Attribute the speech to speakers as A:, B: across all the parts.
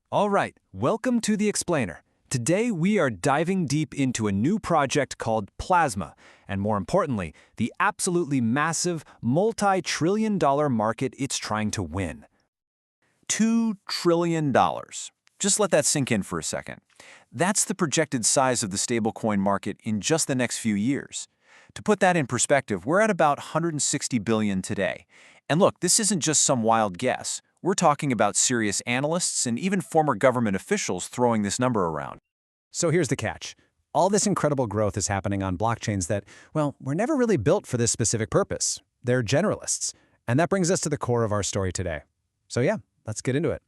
A: All right, welcome to the Explainer. Today we are diving deep into a new project called Plasma, and more importantly, the absolutely massive, multi-trillion-dollar market it's trying to win. $2 trillion. Just let that sink in for a second. That's the projected size of the stablecoin market in just the next few years. To put that in perspective, we're at about 160 billion today. And look, this isn't just some wild guess. We're talking about serious analysts and even former government officials throwing this number around.
B: So here's the catch. All this incredible growth is happening on blockchains that, well, were never really built for this specific purpose. They're generalists. And that brings us to the core of our story today. So yeah, let's get into it.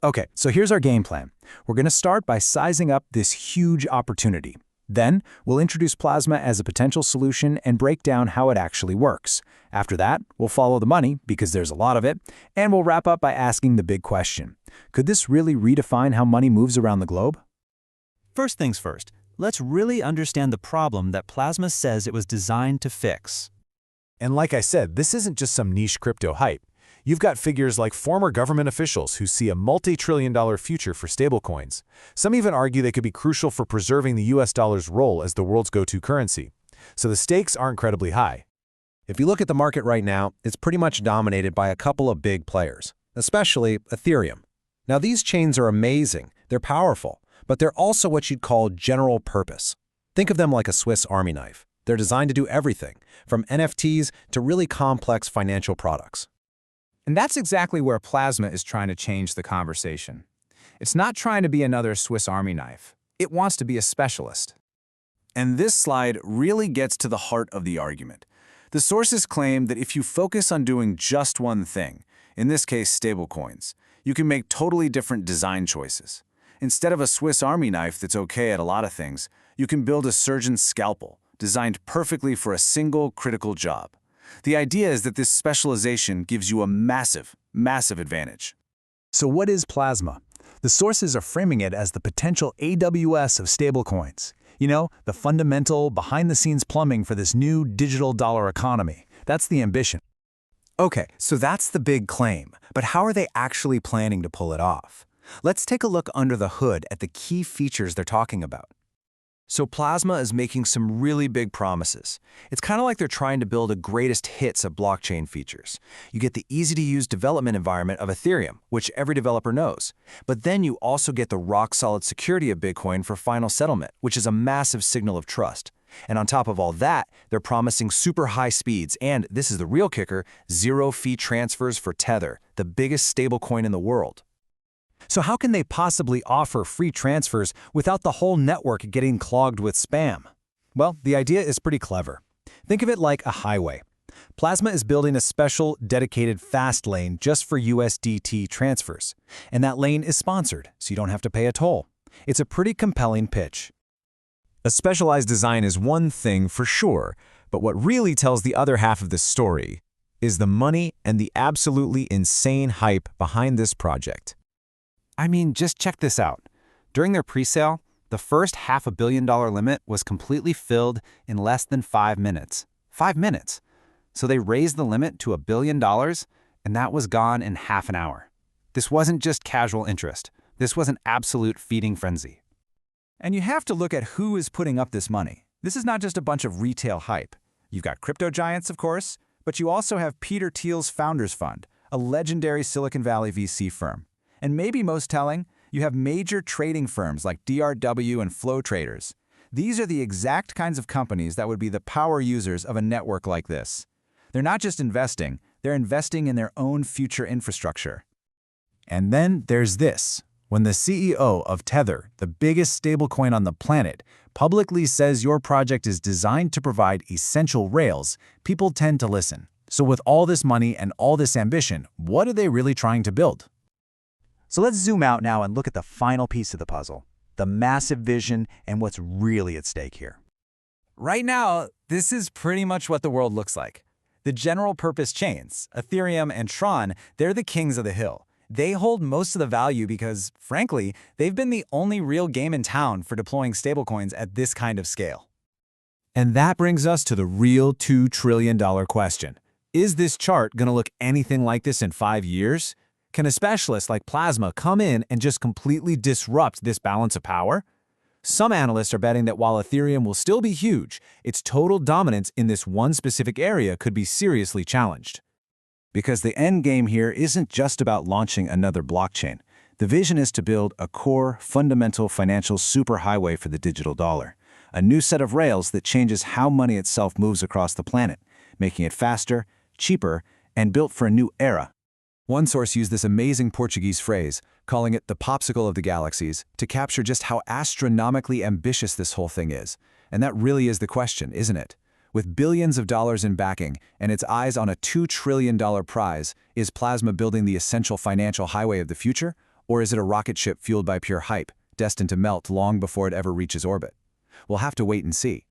B: Okay, so here's our game plan. We're going to start by sizing up this huge opportunity. Then, we'll introduce Plasma as a potential solution and break down how it actually works. After that, we'll follow the money, because there's a lot of it, and we'll wrap up by asking the big question. Could this really redefine how money moves around the globe?
C: First things first, let's really understand the problem that Plasma says it was designed to fix.
D: And like I said, this isn't just some niche crypto hype. You've got figures like former government officials who see a multi-trillion-dollar future for stablecoins. Some even argue they could be crucial for preserving the US dollar's role as the world's go-to currency. So the stakes are incredibly high.
E: If you look at the market right now, it's pretty much dominated by a couple of big players, especially Ethereum. Now these chains are amazing, they're powerful, but they're also what you'd call general purpose. Think of them like a Swiss Army knife. They're designed to do everything, from NFTs to really complex financial products.
F: And that's exactly where Plasma is trying to change the conversation. It's not trying to be another Swiss Army knife. It wants to be a specialist.
A: And this slide really gets to the heart of the argument. The sources claim that if you focus on doing just one thing, in this case stablecoins, you can make totally different design choices. Instead of a Swiss Army knife that's okay at a lot of things, you can build a surgeon's scalpel, designed perfectly for a single critical job. The idea is that this specialization gives you a massive, massive advantage.
B: So what is Plasma? The sources are framing it as the potential AWS of stablecoins. You know, the fundamental, behind-the-scenes plumbing for this new digital dollar economy. That's the ambition.
G: Okay, so that's the big claim. But how are they actually planning to pull it off? Let's take a look under the hood at the key features they're talking about. So Plasma is making some really big promises. It's kind of like they're trying to build a greatest hits of blockchain features. You get the easy-to-use development environment of Ethereum, which every developer knows. But then you also get the rock-solid security of Bitcoin for final settlement, which is a massive signal of trust. And on top of all that, they're promising super high speeds and, this is the real kicker, zero-fee transfers for Tether, the biggest stablecoin in the world.
B: So how can they possibly offer free transfers without the whole network getting clogged with spam? Well, the idea is pretty clever. Think of it like a highway. Plasma is building a special, dedicated fast lane just for USDT transfers. And that lane is sponsored, so you don't have to pay a toll. It's a pretty compelling pitch.
D: A specialized design is one thing for sure, but what really tells the other half of the story is the money and the absolutely insane hype behind this project.
F: I mean, just check this out. During their presale, the first $500 million limit was completely filled in less than 5 minutes. 5 minutes. So they raised the limit to $1 billion, and that was gone in half an hour. This wasn't just casual interest. This was an absolute feeding frenzy. And you have to look at who is putting up this money. This is not just a bunch of retail hype. You've got crypto giants, of course, but you also have Peter Thiel's Founders Fund, a legendary Silicon Valley VC firm. And maybe most telling, you have major trading firms like DRW and Flow Traders. These are the exact kinds of companies that would be the power users of a network like this. They're not just investing, they're investing in their own future infrastructure.
B: And then there's this. When the CEO of Tether, the biggest stablecoin on the planet, publicly says your project is designed to provide essential rails, people tend to listen. So with all this money and all this ambition, what are they really trying to build? So let's zoom out now and look at the final piece of the puzzle, the massive vision and what's really at stake here.
F: Right now, this is pretty much what the world looks like. The general-purpose chains, Ethereum and Tron, they're the kings of the hill. They hold most of the value because, frankly, they've been the only real game in town for deploying stablecoins at this kind of scale.
D: And that brings us to the real $2 trillion question. Is this chart going to look anything like this in 5 years?
A: Can a specialist like Plasma come in and just completely disrupt this balance of power? Some analysts are betting that while Ethereum will still be huge, its total dominance in this one specific area could be seriously challenged.
F: Because the end game here isn't just about launching another blockchain. The vision is to build a core, fundamental financial superhighway for the digital dollar, a new set of rails that changes how money itself moves across the planet, making it faster, cheaper, and built for a new era.
B: One source used this amazing Portuguese phrase, calling it the popsicle of the galaxies, to capture just how astronomically ambitious this whole thing is. And that really is the question, isn't it? With billions of dollars in backing and its eyes on a $2 trillion prize, is Plasma building the essential financial highway of the future? Or is it a rocket ship fueled by pure hype, destined to melt long before it ever reaches orbit? We'll have to wait and see.